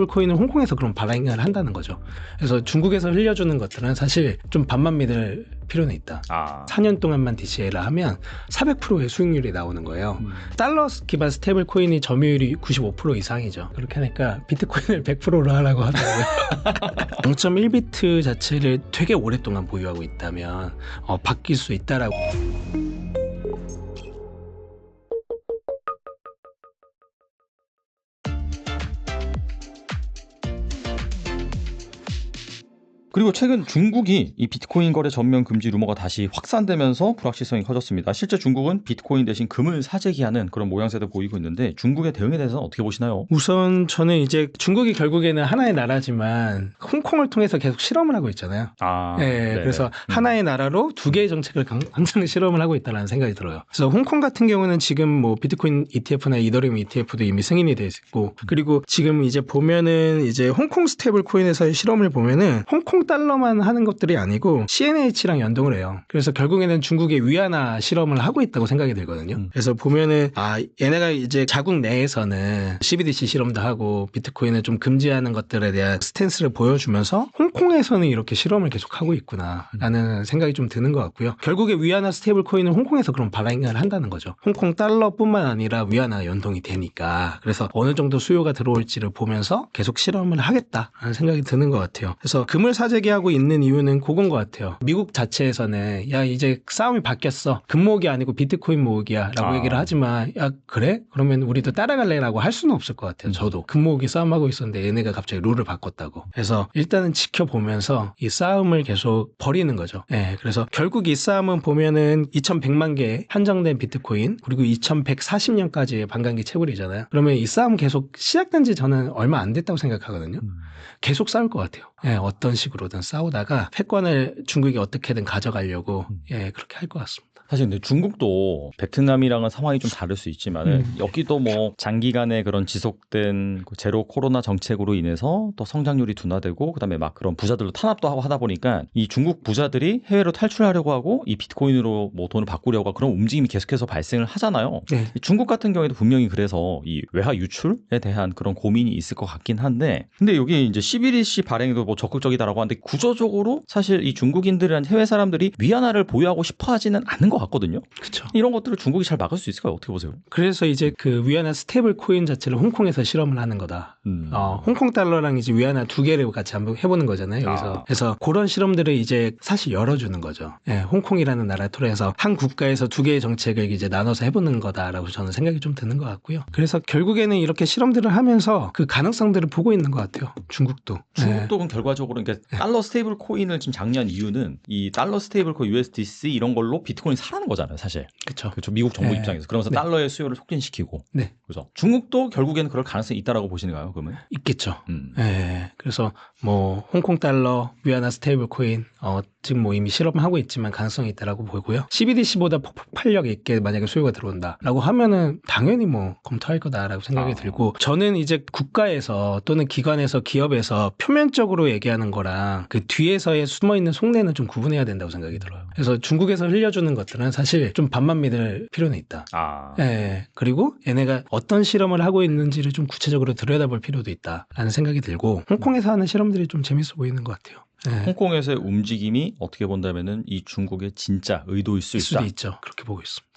코인은 홍콩에서 그런 발행을 한다는 거죠. 그래서 중국에서 흘려주는 것들은 사실 좀 반만 믿을 필요는 있다. 4년 동안만 DCA를 하면 400%의 수익률이 나오는 거예요. 달러 기반 스테이블 코인이 점유율이 95% 이상이죠. 그렇게 하니까 비트코인을 100%로 하라고 하더라고요. 0.1비트 자체를 되게 오랫동안 보유하고 있다면 바뀔 수 있다라고. 그리고 최근 중국이 이 비트코인 거래 전면 금지 루머가 다시 확산되면서 불확실성이 커졌습니다. 실제 중국은 비트코인 대신 금을 사재기하는 그런 모양새도 보이고 있는데 중국의 대응에 대해서는 어떻게 보시나요? 우선 저는 이제 중국이 결국에는 하나의 나라지만 홍콩을 통해서 계속 실험을 하고 있잖아요. 네, 그래서 하나의 나라로 두 개의 정책을 항상 실험을 하고 있다는 생각이 들어요. 그래서 홍콩 같은 경우는 지금 뭐 비트코인 ETF나 이더리움 ETF도 이미 승인이 돼 있고, 그리고 지금 이제 보면은 이제 홍콩 스테이블 코인에서의 실험을 보면은 홍콩 달러만 하는 것들이 아니고 CNH랑 연동을 해요. 그래서 결국에는 중국의 위안화 실험을 하고 있다고 생각이 들거든요. 그래서 보면은 얘네가 이제 자국 내에서는 CBDC 실험도 하고 비트코인을 좀 금지하는 것들에 대한 스탠스를 보여주면서 홍콩에서는 이렇게 실험을 계속 하고 있구나라는 생각이 좀 드는 것 같고요. 결국에 위안화 스테이블 코인은 홍콩에서 그런 발행을 한다는 거죠. 홍콩 달러뿐만 아니라 위안화 연동이 되니까. 그래서 어느 정도 수요가 들어올지를 보면서 계속 실험을 하겠다라는 생각이 드는 것 같아요. 그래서 금을 사재기하고 있는 이유는 그건 것 같아요. 미국 자체에서는 야 이제 싸움이 바뀌었어. 금 모으기 아니고 비트코인 모으기야 라고 얘기를 하지만 야 그래? 그러면 우리도 따라갈래? 라고 할 수는 없을 것 같아요. 저도 금 모으기 싸움하고 있었는데 얘네가 갑자기 룰을 바꿨다고. 그래서 일단은 지켜보면서 이 싸움을 계속 벌이는 거죠. 네, 그래서 결국 이 싸움은 보면은 2100만 개 한정된 비트코인 그리고 2140년까지의 반감기 채굴이잖아요. 그러면 이 싸움 계속 시작된 지 저는 얼마 안 됐다고 생각하거든요. 계속 싸울 것 같아요. 예, 어떤 식으로든 싸우다가 패권을 중국이 어떻게든 가져가려고 그렇게 할 것 같습니다. 사실 근데 중국도 베트남이랑은 상황이 좀 다를 수 있지만 여기도 뭐 장기간의 그런 지속된 제로 코로나 정책으로 인해서 또 성장률이 둔화되고 그다음에 막 그런 부자들로 탄압도 하고 하다 보니까 이 중국 부자들이 해외로 탈출하려고 하고 이 비트코인으로 뭐 돈을 바꾸려고 하고 그런 움직임이 계속해서 발생을 하잖아요. 네. 중국 같은 경우에도 분명히 그래서 이 외화 유출에 대한 그런 고민이 있을 것 같긴 한데 근데 여기 이제 CBDC 발행도 뭐 적극적이다라고 하는데 구조적으로 사실 이 중국인들이란 해외 사람들이 위안화를 보유하고 싶어 하지는 않는 것 같거든요. 그렇죠. 이런 것들을 중국이 잘 막을 수 있을까요? 어떻게 보세요? 그래서 이제 그 위안화 스테이블 코인 자체를 홍콩에서 실험을 하는 거다. 홍콩 달러랑 이제 위안화 두 개를 같이 한번 해보는 거잖아요. 여기서. 그래서 그런 실험들을 이제 사실 열어주는 거죠. 예, 홍콩이라는 나라 토대에서 한 국가에서 두 개의 정책을 이제 나눠서 해보는 거다라고 저는 생각이 좀 드는 것 같고요. 그래서 결국에는 이렇게 실험들을 하면서 그 가능성들을 보고 있는 것 같아요. 중국도. 중국도 그럼 결과적으로 그러니까 달러 스테이블 코인을 지금 장려한 이유는 이 달러 스테이블 코인 USDC 이런 걸로 비트코인 사라는 거잖아요, 사실. 그렇죠. 그렇죠. 미국 정부 입장에서. 그러면서 달러의 수요를 촉진시키고. 그래서 중국도 결국에는 그럴 가능성이 있다라고 보시는가요, 그러면? 있겠죠. 그래서 뭐 홍콩 달러, 위안화 스테이블 코인 지금 뭐 이미 실험하고 있지만 가능성이 있다라고 보고요. CBDC보다 폭발력 있게 만약에 수요가 들어온다라고 하면은 당연히 뭐 검토할 거다라고 생각이 들고 저는 이제 국가에서 또는 기관에서 기업에서 표면적으로 얘기하는 거랑 그 뒤에서의 숨어있는 속내는 좀 구분해야 된다고 생각이 들어요. 그래서 중국에서 흘려주는 것들은 사실 좀 반만 믿을 필요는 있다. 그리고 얘네가 어떤 실험을 하고 있는지를 좀 구체적으로 들여다볼 필요도 있다라는 생각이 들고 홍콩에서 하는 실험들이 좀 재밌어 보이는 것 같아요. 홍콩에서의 움직임이 어떻게 본다면은 이 중국의 진짜 의도일 수 있다. 수도 있죠. 그렇게 보고 있습니다.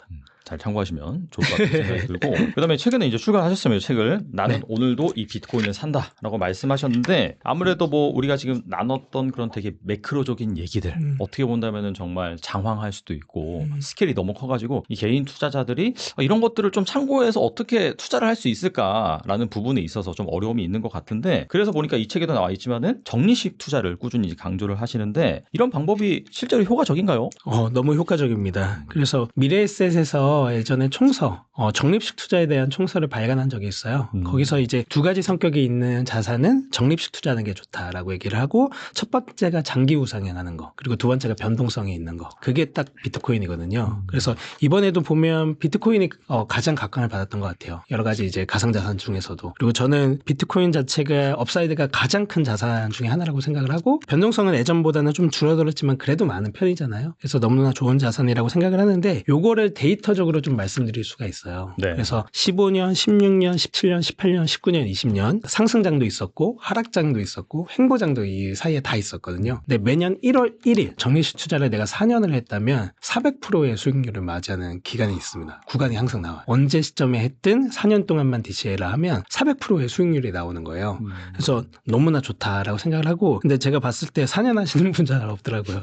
잘 참고하시면 좋을 것 같다는 생각이 들고 그다음에 최근에 이제 출간하셨으면 책을 나는 오늘도 이 비트코인을 산다라고 말씀하셨는데 아무래도 뭐 우리가 지금 나눴던 그런 되게 매크로적인 얘기들 어떻게 본다면은 정말 장황할 수도 있고 스케일이 너무 커가지고 이 개인 투자자들이 이런 것들을 좀 참고해서 어떻게 투자를 할 수 있을까라는 부분에 있어서 좀 어려움이 있는 것 같은데 그래서 보니까 이 책에도 나와 있지만은 적립식 투자를 꾸준히 강조를 하시는데 이런 방법이 실제로 효과적인가요? 너무 효과적입니다. 그래서 미래에셋에서 예전에 총서, 적립식 투자에 대한 총서를 발간한 적이 있어요. 거기서 이제 두 가지 성격이 있는 자산은 적립식 투자하는 게 좋다라고 얘기를 하고 첫 번째가 장기 우상향하는 거 그리고 두 번째가 변동성이 있는 거 그게 딱 비트코인이거든요. 그래서 이번에도 보면 비트코인이 가장 각광을 받았던 것 같아요. 여러 가지 이제 가상자산 중에서도 그리고 저는 비트코인 자체가 업사이드가 가장 큰 자산 중에 하나라고 생각을 하고 변동성은 예전보다는 좀 줄어들었지만 그래도 많은 편이잖아요. 그래서 너무나 좋은 자산이라고 생각을 하는데 요거를 데이터적으로 단계적으로 좀 말씀드릴 수가 있어요. 네. 그래서 15년, 16년, 17년, 18년, 19년, 20년 상승장도 있었고 하락장도 있었고 횡보장도 이 사이에 다 있었거든요. 근데 매년 1월 1일 적립식 투자를 내가 4년을 했다면 400%의 수익률을 맞이하는 기간이 있습니다. 구간이 항상 나와요. 언제 시점에 했든 4년 동안만 DCA를 하면 400%의 수익률이 나오는 거예요. 그래서 너무나 좋다라고 생각을 하고, 근데 제가 봤을 때 4년 하시는 분 잘 없더라고요.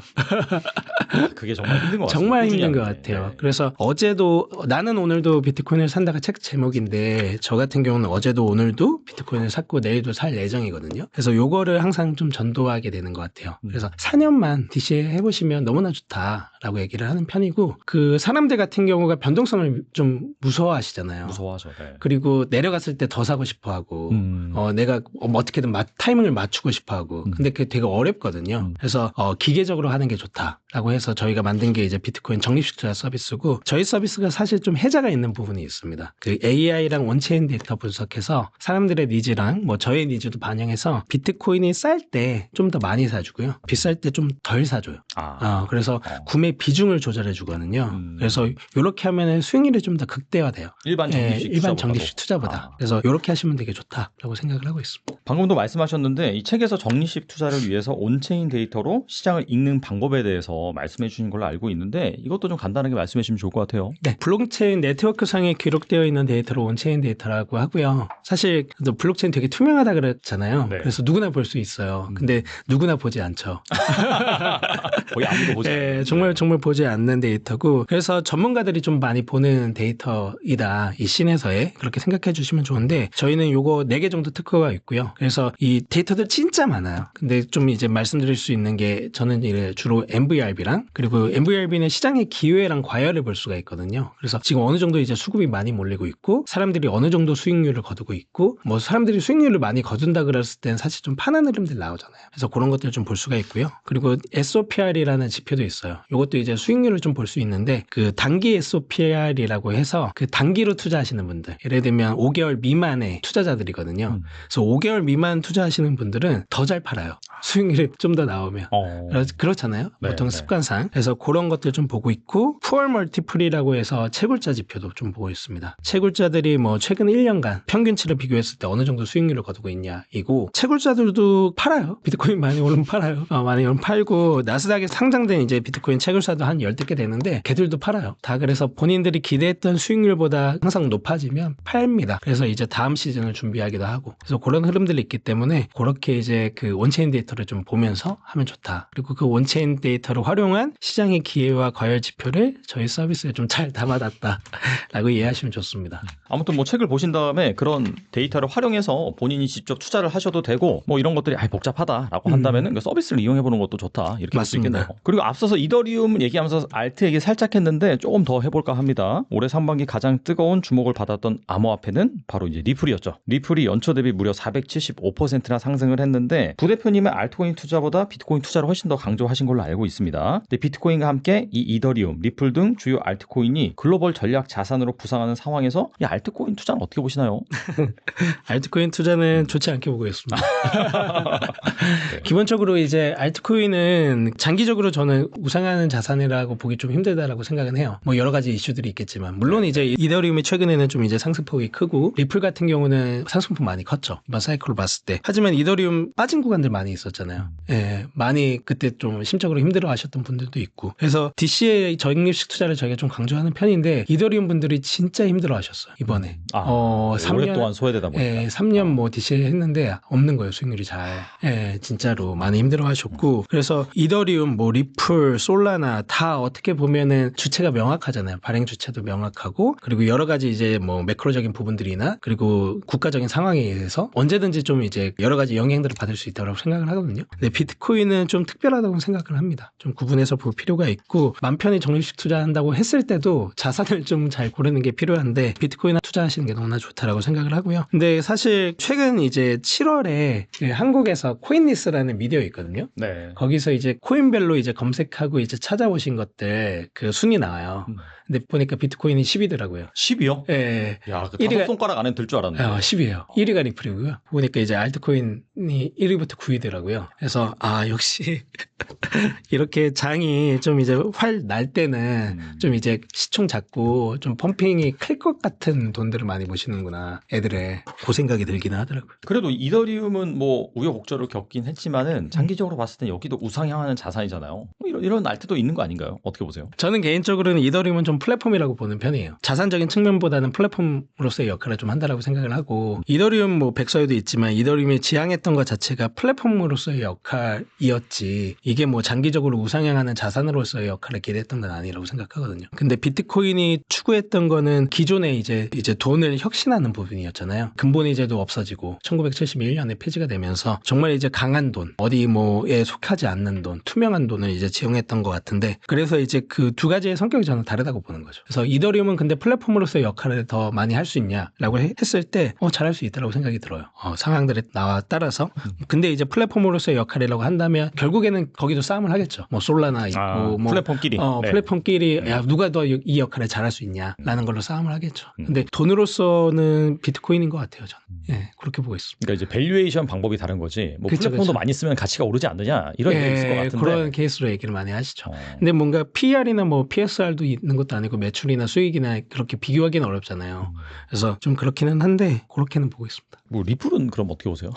그게 정말 힘든 것 같아요. 정말 힘든 것 같아요. 네. 그래서 어제도 나는 오늘도 비트코인을 산다가 책 제목인데 저 같은 경우는 어제도 오늘도 비트코인을 샀고 내일도 살 예정이거든요. 그래서 요거를 항상 좀 전도하게 되는 것 같아요. 그래서 4년만 DCA 해보시면 너무나 좋다라고 얘기를 하는 편이고, 그 사람들 같은 경우가 변동성을 좀 무서워하시잖아요. 무서워하죠. 네. 그리고 내려갔을 때 더 사고 싶어하고 내가 어떻게든 타이밍을 맞추고 싶어하고 근데 그게 되게 어렵거든요. 그래서 기계적으로 하는 게 좋다라고 해서 저희가 만든 게 이제 비트코인 적립식 투자 서비스고, 저희 서비스가 사실 좀 혜자가 있는 부분이 있습니다. 그 AI랑 온체인 데이터 분석해서 사람들의 니즈랑 뭐 저의 니즈도 반영해서 비트코인이 쌀 때 좀 더 많이 사주고요, 비쌀 때 좀 덜 사줘요. 그래서 구매 비중을 조절해 주거든요. 그래서 이렇게 하면 수익률이 좀 더 극대화돼요. 일반 적립식 투자보다. 그래서 이렇게 하시면 되게 좋다라고 생각을 하고 있습니다. 방금도 말씀하셨는데 이 책에서 적립식 투자를 위해서 온체인 데이터로 시장을 읽는 방법에 대해서 말씀해 주신 걸로 알고 있는데 이것도 좀 간단하게 말씀해 주시면 좋을 것 같아요. 네, 블록체인 네트워크상에 기록되어 있는 데이터를 온체인 데이터라고 하고요. 사실 블록체인 되게 투명하다 그랬잖아요. 네. 그래서 누구나 볼 수 있어요. 근데 누구나 보지 않죠. 거의 아무도 보지 않아요. 네, 정말 보지 않는 데이터고, 그래서 전문가들이 좀 많이 보는 데이터이다, 이 씬에서의, 그렇게 생각해 주시면 좋은데, 저희는 요거 4개 정도 특허가 있고요. 그래서 이 데이터들 진짜 많아요. 근데 좀 이제 말씀드릴 수 있는 게, 저는 이제 주로 MVRB랑, 그리고 MVRB는 시장의 기회랑 과열을 볼 수가 있거든요. 그래서 지금 어느 정도 이제 수급이 많이 몰리고 있고, 사람들이 어느 정도 수익률을 거두고 있고, 뭐 사람들이 수익률을 많이 거둔다 그랬을 땐 사실 좀 파는 흐름들 나오잖아요. 그래서 그런 것들 좀 볼 수가 있고요. 그리고 SOPR이라는 지표도 있어요. 이것도 이제 수익률을 좀 볼 수 있는데, 그 단기 SOPR이라고 해서 그 단기로 투자하시는 분들, 예를 들면 5개월 미만의 투자자들이거든요. 그래서 5개월 미만 투자하시는 분들은 더 잘 팔아요. 수익률이 좀 더 나오면. 그렇잖아요. 네, 보통 습관상. 그래서 그런 것들 좀 보고 있고, 푸얼 멀티플이라고 해서 채굴자 지표도 좀 보고 있습니다. 채굴자들이 뭐 최근 1년간 평균치를 비교했을 때 어느 정도 수익률을 거두고 있냐 이고, 채굴자들도 팔아요. 비트코인 많이 오르면 팔아요. 많이 오르면 팔고, 나스닥에 상장된 이제 비트코인 채굴사도 한 10개 되는데 걔들도 팔아요. 다. 그래서 본인들이 기대했던 수익률보다 항상 높아지면 팔립니다. 그래서 이제 다음 시즌을 준비하기도 하고, 그래서 그런 흐름들이 있기 때문에 그렇게 이제 그 온체인 데이터를 좀 보면서 하면 좋다. 그리고 그 온체인 데이터를 활용한 시장의 기회와 과열 지표를 저희 서비스에 좀 잘 담아놨다라고 이해하시면 좋습니다. 아무튼 뭐 책을 보신 다음에 그런 데이터를 활용해서 본인이 직접 투자를 하셔도 되고, 뭐 이런 것들이 복잡하다라고 한다면은 그 서비스를 이용해 보는 것도 좋다, 이렇게 볼 수 있겠네요. 그리고 앞서서 이더리움 얘기하면서 알트 얘기 살짝 했는데 조금 더 해볼까 합니다. 올해 상반기 가장 뜨거운 주목을 받았던 암호화폐는 바로 이제 리플이었죠. 리플이 연초 대비 무려 475%나 상승을 했는데, 부대표님의 알트코인 투자보다 비트코인 투자를 훨씬 더 강조하신 걸로 알고 있습니다. 근데 비트코인과 함께 이 이더리움, 리플 등 주요 알트코인이 글로벌 전략 자산으로 부상하는 상황에서 이 알트코인 투자는 어떻게 보시나요? 알트코인 투자는 좋지 않게 보고 있습니다. 네. 기본적으로 이제 알트코인은 장기적으로 저는 우상하는 자산이라고 보기 좀 힘들다라고 생각은 해요. 뭐 여러 가지 이슈들이 있겠지만, 물론 이제 이더리움이 최근에는 좀 이제 상승폭이 크고, 리플 같은 경우는 상승폭 많이 컸죠, 이번 사이클로 봤을 때. 하지만 이더리움 빠진 구간들 많이 있었잖아요. 예, 많이 그때 좀 심적으로 힘들어하셨던 분들도 있고, 그래서 DCA 적립식 투자를 저희가 좀 강조하는 편인데, 이더리움 분들이 진짜 힘들어하셨어요 이번에. 3년 오랫동안 소외되다 보니까. 예, 3년 뭐 DCA 했는데 없는 거예요, 수익률이 잘. 예, 진짜로 많이 힘들어하셨고, 그래서 이더리움, 뭐 리플, 솔라나 다 어떻게 보면은 주체가 명확하잖아요. 발행 주체도 명확하고, 그리고 여러 가지 이제 뭐 매크로적인 부분들이나 그리고 국가적인 상황에 의해서 언제든지 좀 이제 여러 가지 영향들을 받을 수 있다고 생각을 하거든요. 근데 비트코인은 좀 특별하다고 생각을 합니다. 좀 구분해서 볼 필요가 있고, 맘 편히 적립식 투자한다고 했을 때도 자산을 좀 잘 고르는 게 필요한데, 비트코인 투자하시는 게 너무나 좋다라고 생각을 하고요. 근데 사실 최근 이제 7월에 한국에서 코인리스라는 미디어 있거든요. 네. 거기서 이제 코인별로 이제 검색하고 이제 찾아보신 것들 그 순위 나와요. 근데 보니까 비트코인이 10위더라고요. 10위요? 예. 야, 그 다섯 손가락 안에 들 줄 알았는데. 10위예요. 1위가 리플이고요. 보니까 이제 알트코인이 1위부터 9위더라고요. 그래서 역시 이렇게 장이 좀 이제 활 날 때는 좀 이제 시총 작고 좀 펌핑이 클 것 같은 돈들을 많이 모시는구나. 애들의 그 생각이 들긴 하더라고요. 그래도 이더리움은 뭐 우여곡절을 겪긴 했지만은 장기적으로 봤을 때 여기도 우상향하는 자산이잖아요. 이런 알트도 있는 거 아닌가요? 어떻게 보세요? 저는 개인적으로는 이더리움은 좀 플랫폼이라고 보는 편이에요. 자산적인 측면보다는 플랫폼으로서의 역할을 좀 한다라고 생각을 하고, 이더리움 뭐 백서에도 있지만 이더리움이 지향했던 것 자체가 플랫폼으로서의 역할이었지, 이게 뭐 장기적으로 우상향하는 자산으로서의 역할을 기대했던 건 아니라고 생각하거든요. 근데 비트코인이 추구했던 거는 기존에 이제 돈을 혁신하는 부분이었잖아요. 근본이제도 없어지고 1971년에 폐지가 되면서 정말 이제 강한 돈, 어디 뭐에 속하지 않는 돈, 투명한 돈을 이제 지용했던 것 같은데, 그래서 이제 그 두 가지의 성격이 저는 다르다고 보는 거죠. 그래서 이더리움은 근데 플랫폼으로서의 역할을 더 많이 할 수 있냐라고 했을 때 잘할 수 있다고 생각이 들어요. 상황들에 따라서. 근데 이제 플랫폼으로서의 역할이라고 한다면 결국에는 거기도 싸움을 하겠죠. 뭐 솔라나 있고 뭐 플랫폼끼리. 네. 플랫폼끼리 야, 누가 더 이 역할을 잘할 수 있냐라는 걸로 싸움을 하겠죠. 근데 돈으로서는 비트코인인 것 같아요, 저는. 예, 그렇게 보고 있습니다. 그러니까 이제 밸류에이션 방법이 다른 거지. 뭐 그쵸, 플랫폼도 그쵸. 많이 쓰면 가치가 오르지 않느냐 이런 얘기 있을 것 같은데. 그런 케이스로 얘기를 많이 하시죠. 근데 뭔가 PR이나 뭐 PSR도 있는 것도 아니고 매출이나 수익이나 그렇게 비교하기는 어렵잖아요. 그래서 좀 그렇기는 한데 그렇게는 보고 있습니다. 뭐 리플은 그럼 어떻게 보세요?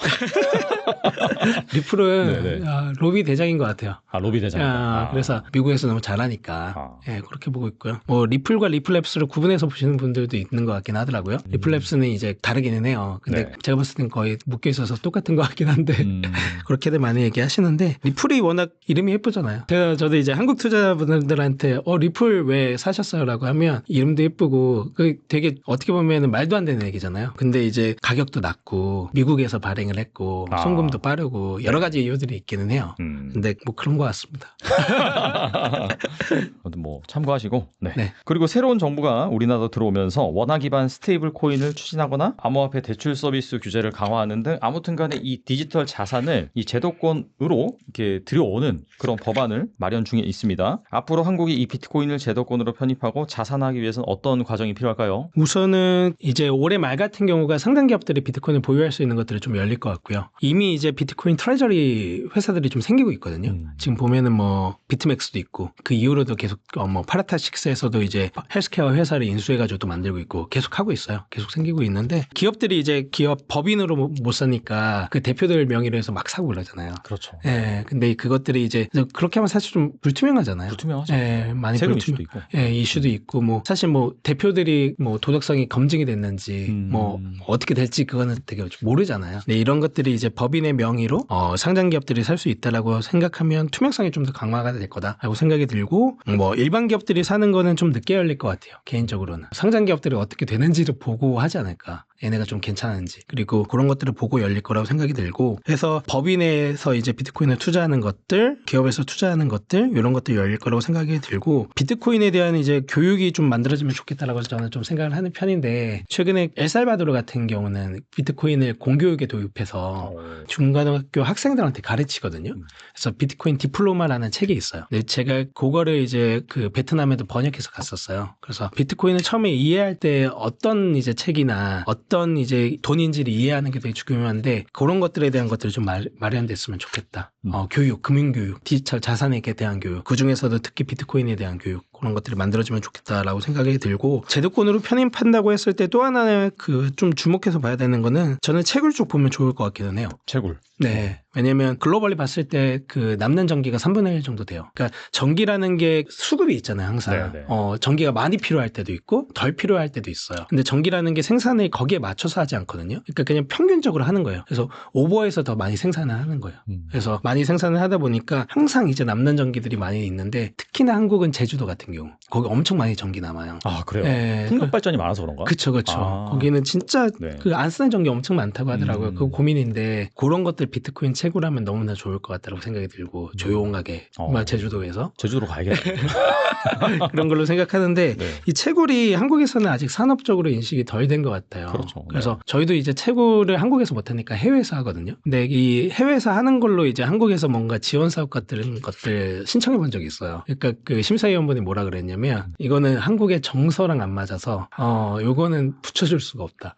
리플은 로비 대장인 것 같아요. 로비 대장. 그래서 미국에서 너무 잘하니까 그렇게 보고 있고요. 뭐 리플과 리플랩스를 구분해서 보시는 분들도 있는 것 같긴 하더라고요. 리플랩스는 이제 다르기는 해요. 근데 제가 봤을 땐 거의 묶여 있어서 똑같은 것 같긴 한데 그렇게들 많이 얘기하시는데, 리플이 워낙 이름이 예쁘잖아요. 저도 이제 한국 투자자분들한테 리플 왜 사셨어요라고 하면 이름도 예쁘고 그 되게 어떻게 보면 말도 안 되는 얘기잖아요. 근데 이제 가격도 낮고 미국에서 발행을 했고 송금도 빠르고 여러 가지 이유들이 있기는 해요. 근데 뭐 그런 것 같습니다. 뭐 참고하시고. 네. 그리고 새로운 정부가 우리나라로 들어오면서 원화 기반 스테이블 코인을 추진하거나 암호화폐 대출 서비스 규제를 강화하는 등 아무튼간에 이 디지털 자산을 이 제도권으로 이렇게 들여오는 그런 법안을 마련 중에 있습니다. 앞으로 한국이 이 비트코인을 제도권으로 편입하고 자산하기 위해서는 어떤 과정이 필요할까요? 우선은 이제 올해 말 같은 경우가 상당 기업들이 비트코인을 보유할 수 있는 것들이 좀 열릴 것 같고요. 이미 이제 비트코인 트레저리 회사들이 좀 생기고 있거든요. 지금 보면은 뭐 비트맥스도 있고, 그 이후로도 계속 뭐 파라타식스에서도 이제 헬스케어 회사를 인수해가지고 또 만들고 있고 계속 하고 있어요. 계속 생기고 있는데, 기업들이 이제 기업 법인으로 못 사니까 그 대표들 명의로 해서 막 사고 그러잖아요. 그렇죠. 근데 그것들이 이제 그렇게 하면 사실 좀 불투명하잖아요. 불투명하죠. 많이 세금 이슈도 있고. 이슈도 있고, 뭐 사실 뭐 대표들이 뭐 도덕성이 검증이 됐는지 뭐 어떻게 될지 그거는 되게 모르잖아요. 네, 이런 것들이 이제 법인의 명의로 상장 기업들이 살 수 있다라고 생각하면 투명성이 좀 더 강화가 될 거다라고 생각이 들고, 뭐 일반 기업들이 사는 거는 좀 늦게 열릴 것 같아요. 개인적으로는 상장 기업들이 어떻게 되는지를 보고 하지 않을까. 얘네가 좀 괜찮은지, 그리고 그런 것들을 보고 열릴 거라고 생각이 들고, 그래서 법인에서 이제 비트코인을 투자하는 것들, 기업에서 투자하는 것들, 이런 것들이 열릴 거라고 생각이 들고, 비트코인에 대한 이제 교육이 좀 만들어지면 좋겠다라고 저는 좀 생각을 하는 편인데, 최근에 엘살바도르 같은 경우는 비트코인을 공교육에 도입해서 중고등학교 학생들한테 가르치거든요. 그래서 비트코인 디플로마라는 책이 있어요. 근데 제가 그거를 이제 그 베트남에도 번역해서 갔었어요. 그래서 비트코인을 처음에 이해할 때 어떤 이제 책이나 어떤 이제 돈인지를 이해하는 게 되게 중요한데, 그런 것들에 대한 것들이 좀 마련됐으면 좋겠다. 교육, 금융교육, 디지털 자산에 대한 교육, 그중에서도 특히 비트코인에 대한 교육, 그런 것들이 만들어지면 좋겠다라고 생각이 들고, 제도권으로 편입한다고 했을 때 또 하나의 그 좀 주목해서 봐야 되는 거는, 저는 채굴 쪽 보면 좋을 것 같기는 해요. 채굴. 네. 왜냐면 글로벌리 봤을 때 그 남는 전기가 3분의 1 정도 돼요. 그러니까 전기라는 게 수급이 있잖아요, 항상. 전기가 많이 필요할 때도 있고 덜 필요할 때도 있어요. 근데 전기라는 게 생산을 거기에 맞춰서 하지 않거든요. 그러니까 그냥 평균적으로 하는 거예요. 그래서 오버해서 더 많이 생산을 하는 거예요. 그래서 많이 생산을 하다 보니까 항상 이제 남는 전기들이 많이 있는데, 특히나 한국은 제주도 같은 경우 거기 엄청 많이 전기 남아요. 그래요? 네. 풍력 발전이 많아서 그런가? 그쵸. 거기는 진짜 그 안 쓰는 전기 엄청 많다고 하더라고요. 그거 고민인데, 그런 것들 비트코인 채굴하면 너무나 좋을 것 같다고 생각이 들고, 조용하게 제주도에서 제주도로 가야겠다. 그런 걸로 생각하는데, 이 채굴이 한국에서는 아직 산업적으로 인식이 덜 된 것 같아요. 그래서 저희도 이제 채굴을 한국에서 못하니까 해외에서 하거든요. 근데 이 해외에서 하는 걸로 이제 한국 한국에서 뭔가 지원 사업 같은 것들 신청해 본 적이 있어요. 그러니까 그 심사위원분이 뭐라 그랬냐면 이거는 한국의 정서랑 안 맞아서 요거는 붙여줄 수가 없다.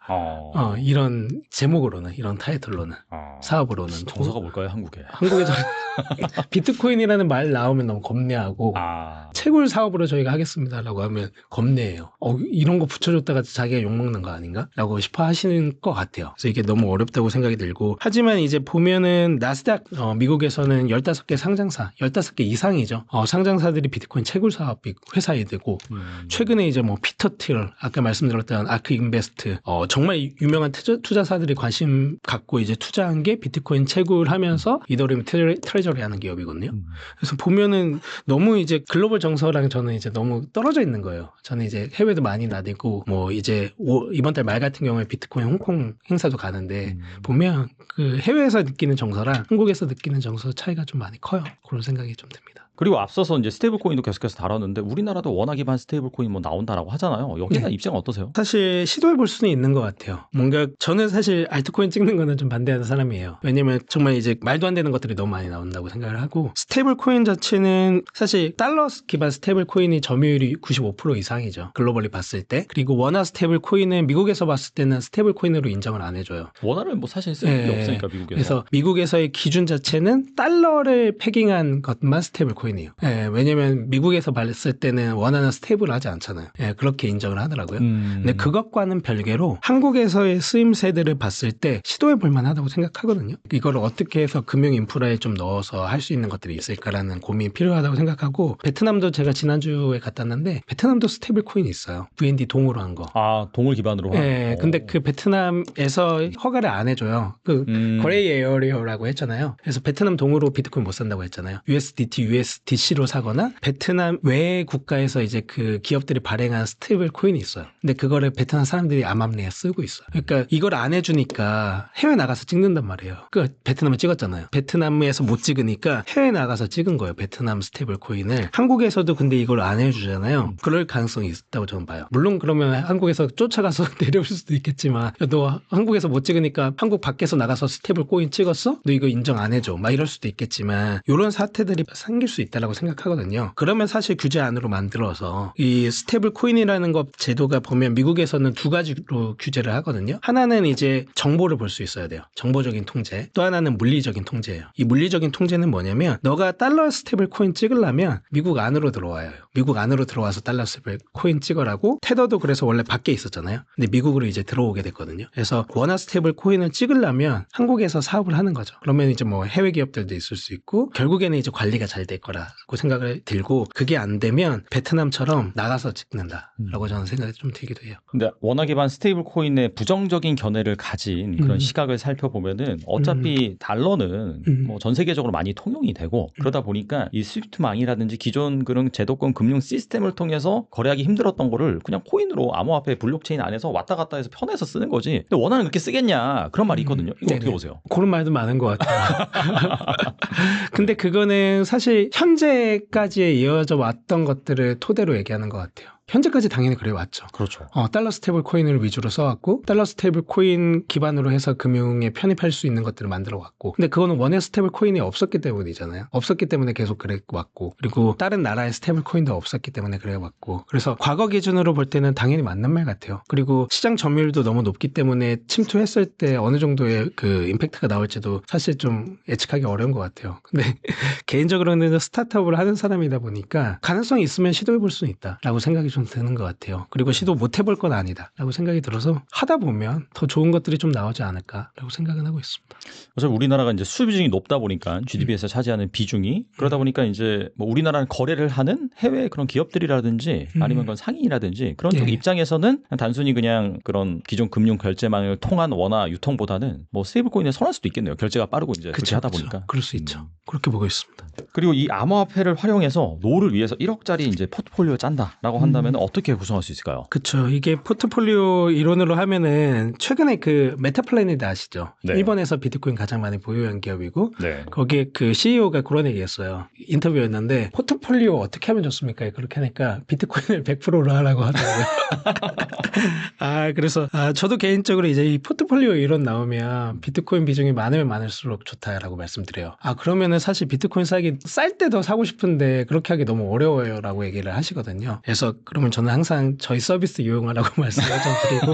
이런 제목으로는 이런 타이틀로는 사업으로는 정서가 뭘까요, 한국에? 한국에 비트코인이라는 말 나오면 너무 겁내하고 채굴 사업으로 저희가 하겠습니다라고 하면 겁내해요. 이런 거 붙여줬다가 자기가 욕먹는 거 아닌가? 라고 싶어 하시는 것 같아요. 그래서 이게 너무 어렵다고 생각이 들고 하지만 이제 보면은 나스닥 미국에서는 15개 상장사 15개 이상이죠. 상장사들이 비트코인 채굴 사업 회사이 되고 최근에 이제 뭐 피터 틸 아까 말씀드렸던 아크 인베스트 정말 유명한 투자사들이 관심 갖고 이제 투자한 게 비트코인 채굴하면서 이더리움 트레저리 하는 기업이거든요. 그래서 보면은 너무 이제 글로벌 정서랑 저는 이제 너무 떨어져 있는 거예요. 저는 이제 해외도 많이 나대고 뭐 이제 이번 달 말 같은 경우에 비트코인 홍콩 행사도 가는데 보면 그 해외에서 느끼는 정서랑 한국에서 느끼는 정서 차이가 좀 많이 커요. 그런 생각이 좀 듭니다. 그리고 앞서서 이제 스테이블 코인도 계속해서 다뤘는데 우리나라도 원화 기반 스테이블 코인 뭐 나온다라고 하잖아요. 여기에 대한 입장은 어떠세요? 사실 시도해 볼 수는 있는 것 같아요. 뭔가 저는 사실 알트코인 찍는 거는 좀 반대하는 사람이에요. 왜냐면 정말 이제 말도 안 되는 것들이 너무 많이 나온다고 생각을 하고 스테이블 코인 자체는 사실 달러 기반 스테이블 코인이 점유율이 95% 이상이죠. 글로벌리 봤을 때. 그리고 원화 스테이블 코인은 미국에서 봤을 때는 스테이블 코인으로 인정을 안 해줘요. 원화를 뭐 사실 쓸 필요 없으니까 미국에서. 그래서 미국에서의 기준 자체는 달러를 패깅한 것만 스테이블 코인 이에요. 왜냐면 미국에서 봤을 때는 원하는 스테이블 하지 않잖아요. 그렇게 인정을 하더라고요. 근데 그것과는 별개로 한국에서의 쓰임새들을 봤을 때 시도해 볼 만하다고 생각하거든요. 이걸 어떻게 해서 금융 인프라에 좀 넣어서 할 수 있는 것들이 있을까라는 고민이 필요하다고 생각하고 베트남도 제가 지난주에 갔다 왔는데 베트남도 스테이블 코인이 있어요. VND 동으로 한 거. 동을 기반으로 한 거. 근데 그 베트남에서 허가를 안 해줘요. 그 거래이 에어리어라고 했잖아요. 그래서 베트남 동으로 비트코인 못 산다고 했잖아요. USDT, USDC로 사거나 베트남 외 국가에서 이제 그 기업들이 발행한 스테이블 코인이 있어요. 근데 그거를 베트남 사람들이 암암리에 쓰고 있어요. 그러니까 이걸 안 해주니까 해외 나가서 찍는단 말이에요. 그 베트남을 찍었잖아요. 베트남에서 못 찍으니까 해외 나가서 찍은 거예요. 베트남 스테이블 코인을. 한국에서도 근데 이걸 안 해주잖아요. 그럴 가능성이 있다고 저는 봐요. 물론 그러면 한국에서 쫓아가서 내려올 수도 있겠지만 너 한국에서 못 찍으니까 한국 밖에서 나가서 스테이블 코인 찍었어? 너 이거 인정 안 해줘. 막 이럴 수도 있겠지만 이런 사태들이 생길 수 있다라고 생각하거든요. 그러면 사실 규제 안으로 만들어서 이 스테이블 코인이라는 것 제도가 보면 미국에서는 두 가지로 규제를 하거든요. 하나는 이제 정보를 볼 수 있어야 돼요. 정보적인 통제. 또 하나는 물리적인 통제예요. 이 물리적인 통제는 뭐냐면 너가 달러 스테이블 코인 찍으려면 미국 안으로 들어와요. 미국 안으로 들어와서 달러 스테이블 코인 찍으라고. 테더도 그래서 원래 밖에 있었잖아요. 근데 미국으로 이제 들어오게 됐거든요. 그래서 원화 스테이블 코인을 찍으려면 한국에서 사업을 하는 거죠. 그러면 이제 뭐 해외 기업들도 있을 수 있고 결국에는 이제 관리가 잘 될 거라고 생각을 들고 그게 안 되면 베트남처럼 나가서 찍는다라고 저는 생각이 좀 들기도 해요. 근데 원화 기반 스테이블 코인의 부정적인 견해를 가진 그런 시각을 살펴보면은 어차피 달러는 뭐 전 세계적으로 많이 통용이 되고 그러다 보니까 이 스위프트망이라든지 기존 그런 제도권 금융 시스템을 통해서 거래하기 힘들었던 거를 그냥 코인으로 암호화폐 블록체인 안에서 왔다 갔다 해서 편해서 쓰는 거지. 근데 원화는 그렇게 쓰겠냐 그런 말이 있거든요. 이거 어떻게 보세요? 그런 말도 많은 것 같아요. 근데 그거는 사실 현재까지 이어져 왔던 것들을 토대로 얘기하는 것 같아요. 현재까지 당연히 그래 왔죠. 그렇죠. 달러 스테이블 코인을 위주로 써왔고 달러 스테이블 코인 기반으로 해서 금융에 편입할 수 있는 것들을 만들어 왔고 근데 그거는 원화 스테이블 코인이 없었기 때문이잖아요. 없었기 때문에 계속 그래 왔고 그리고 다른 나라의 스테이블 코인도 없었기 때문에 그래 왔고 그래서 과거 기준으로 볼 때는 당연히 맞는 말 같아요. 그리고 시장 점유율도 너무 높기 때문에 침투했을 때 어느 정도의 그 임팩트가 나올지도 사실 좀 예측하기 어려운 것 같아요. 근데 개인적으로는 스타트업을 하는 사람이다 보니까 가능성이 있으면 시도해 볼 수는 있다라고 생각이 좀 드는 것 같아요. 그리고 시도 못 해볼 건 아니다라고 생각이 들어서 하다 보면 더 좋은 것들이 좀 나오지 않을까라고 생각은 하고 있습니다. 어차피 우리나라가 이제 수요 비중이 높다 보니까 GDP에서 차지하는 비중이 그러다 보니까 이제 뭐 우리나라는 거래를 하는 해외 그런 기업들이라든지 아니면 그런 상인이라든지 그런 쪽 입장에서는 단순히 그냥 그런 기존 금융 결제망을 통한 원화 유통보다는 뭐 스테이블 코인에 선호할 수도 있겠네요. 결제가 빠르고 이제 그렇게 하다 보니까. 그럴 수 있죠. 그렇게 보고 있습니다. 그리고 이 암호화폐를 활용해서 노후를 위해서 1억짜리 이제 포트폴리오 짠다라고 한다면 하면 어떻게 구성할 수 있을까요? 그렇죠. 이게 포트폴리오 이론으로 하면은 최근에 그 메타플래닛 아시죠? 네. 일본에서 비트코인 가장 많이 보유한 기업이고 네. 거기에 그 CEO가 그런 얘기했어요. 인터뷰였는데 포트폴리오 어떻게 하면 좋습니까? 그렇게 하니까 비트코인을 100%로 하라고 하더라고요. 그래서 저도 개인적으로 이제 이 포트폴리오 이론 나오면 비트코인 비중이 많으면 많을수록 좋다라고 말씀드려요. 그러면은 사실 비트코인 쌀 때 더 사고 싶은데 그렇게 하기 너무 어려워요라고 얘기를 하시거든요. 그래서 그러면 저는 항상 저희 서비스 이용하라고 말씀을 좀 드리고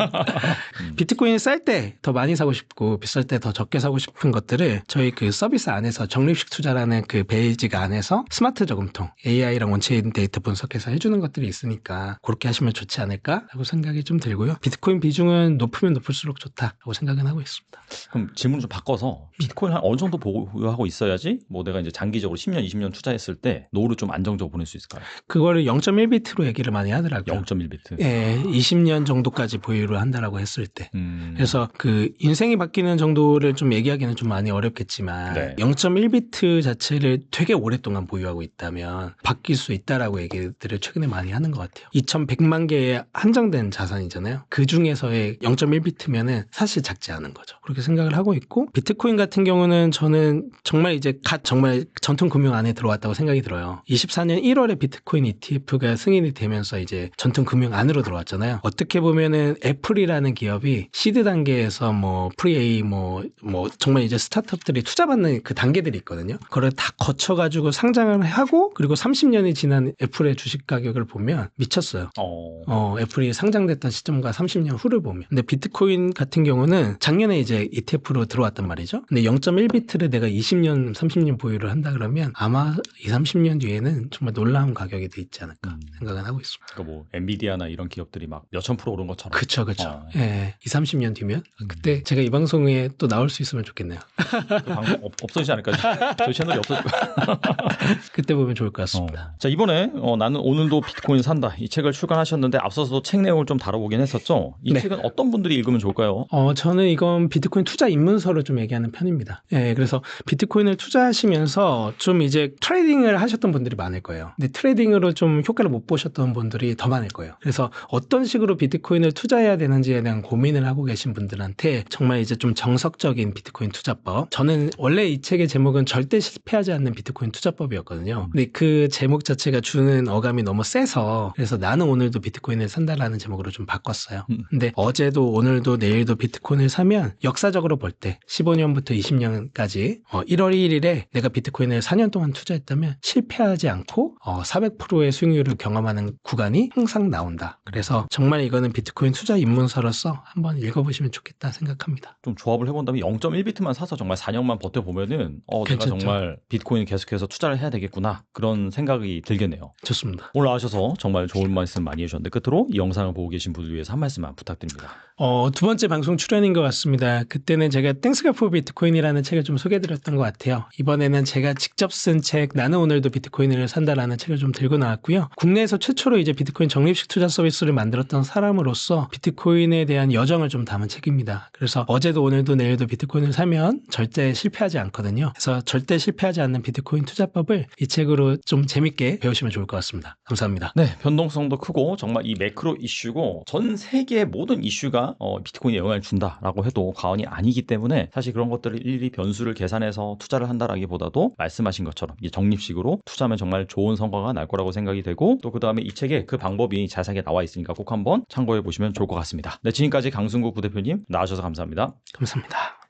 비트코인 쌀 때 더 많이 사고 싶고 비쌀 때 더 적게 사고 싶은 것들을 저희 그 서비스 안에서 적립식 투자라는 그 베이지가 안에서 스마트 저금통 AI랑 원체인 데이터 분석해서 해주는 것들이 있으니까 그렇게 하시면 좋지 않을까라고 생각이 좀 들고요. 비트코인 비중은 높으면 높을수록 좋다라고 생각은 하고 있습니다. 그럼 질문을 좀 바꿔서 비트코인 한 어느 정도 보유하고 있어야지 뭐 내가 이제 장기적으로 10년, 20년 투자했을 때 노후를 좀 안정적으로 보낼 수 있을까요? 그거를 0.1비트로 얘기를 많이 하더라고요. 0.1비트. 예, 20년 정도까지 보유를 한다라고 했을 때. 그래서 그 인생이 바뀌는 정도를 좀 얘기하기는 좀 많이 어렵겠지만 네. 0.1비트 자체를 되게 오랫동안 보유하고 있다면 바뀔 수 있다라고 얘기들을 최근에 많이 하는 것 같아요. 2,100만 개의 한정된 자산이잖아요. 그 중에서의 0.1비트면은 사실 작지 않은 거죠. 그렇게 생각을 하고 있고 비트코인 같은 경우는 저는 정말 이제 정말 전통 금융 안에 들어왔다고 생각이 들어요. 24년 1월에 비트코인 ETF가 승인이 되면서 이제 전통 금융 안으로 들어왔잖아요. 어떻게 보면은 애플이라는 기업이 시드 단계에서 뭐 프리A 뭐 정말 이제 스타트업들이 투자받는 그 단계들이 있거든요. 그걸 다 거쳐가지고 상장을 하고 그리고 30년이 지난 애플의 주식 가격을 보면 미쳤어요. 애플이 상장됐던 시점과 30년 후를 보면. 근데 비트코인 같은 경우는 작년에 이제 ETF로 들어왔단 말이죠. 근데 0.1비트를 내가 20년, 30년 보유를 한다 그러면 아마 20, 30년 뒤에는 정말 놀라운 가격이 돼 있지 않을까 생각은 하고 있습니다. 그러니까 뭐 엔비디아나 이런 기업들이 막 몇천 프로 오른 것처럼. 그렇죠. 예, 20, 30년 뒤면 그때 제가 이 방송에 또 나올 수 있으면 좋겠네요. 방송 없어지지 않을까요? 저희 채널이 없어질 거예요. 그때 보면 좋을 것 같습니다. 자, 이번에 나는 오늘도 비트코인 산다 이 책을 출간하셨는데 앞서서도 책 내용을 좀 다뤄보긴 했었죠. 이 책은 어떤 분들이 읽으면 좋을까요? 저는 이건 비트코인 투자 입문서로 좀 얘기하는 편입니다. 예, 그래서 비트코인을 투자하시면서 좀 이제 트레이딩을 하셨던 분들이 많을 거예요. 근데 트레이딩으로 좀 효과를 못 보셨던 분들이 더 많을 거예요. 그래서 어떤 식으로 비트코인을 투자해야 되는지에 대한 고민을 하고 계신 분들한테 정말 이제 좀 정석적인 비트코인 투자법. 저는 원래 이 책의 제목은 절대 실패하지 않는 비트코인 투자법이었거든요. 근데 그 제목 자체가 주는 어감이 너무 세서 그래서 나는 오늘도 비트코인을 산다라는 제목으로 좀 바꿨어요. 근데 어제도 오늘도 내일도 비트코인을 사면 역사적으로 볼 때 15년부터 20년까지 1월 1일에 내가 비트코인을 4년 동안 투자했다면 실패하지 않고 400%의 수익률을 경험하는 구간이 항상 나온다. 그래서 정말 이거는 비트코인 투자 입문서로서 한번 읽어보시면 좋겠다 생각합니다. 좀 조합을 해본다면 0.1비트만 사서 정말 4년만 버텨보면은 내가 정말 비트코인 계속해서 투자를 해야 되겠구나 그런 생각이 들겠네요. 좋습니다. 오늘 나와주셔서 정말 좋은 말씀 많이 해주셨는데 끝으로 이 영상을 보고 계신 분들 위해서 한 말씀만 부탁드립니다. 두 번째 방송 출연인 것 같습니다. 그때는 제가 땡스가 포 비트코인이라는 책을 좀 소개해드렸던 것 같아요. 이번에는 제가 직접 쓴 책 나는 오늘도 비트코인을 산다라는 책을 좀 들고 나왔고요. 국내에서 최초로 이제 비트코인 적립식 투자 서비스를 만들었던 사람으로서 비트코인에 대한 여정을 좀 담은 책입니다. 그래서 어제도 오늘도 내일도 비트코인을 사면 절대 실패하지 않거든요. 그래서 절대 실패하지 않는 비트코인 투자법을 이 책으로 좀 재밌게 배우시면 좋을 것 같습니다. 감사합니다. 네, 변동성도 크고 정말 이 매크로 이슈고 전 세계의 모든 이슈가 비트코인에 영향을 준다라고 해도 과언이 아니기 때문에 사실 그런 것들을 일일이 변수를 계산해서 투자를 한다라기보다도 말씀하신 것처럼 이 적립식으로 투자하면 정말 좋은 성과가 날 거라고 생각이 되고 또 그 다음에 이 책에 그 방법이 자세하게 나와 있으니까 꼭 한번 참고해 보시면 좋을 것 같습니다. 네, 지금까지 강승구 부대표님 나와주셔서 감사합니다. 감사합니다.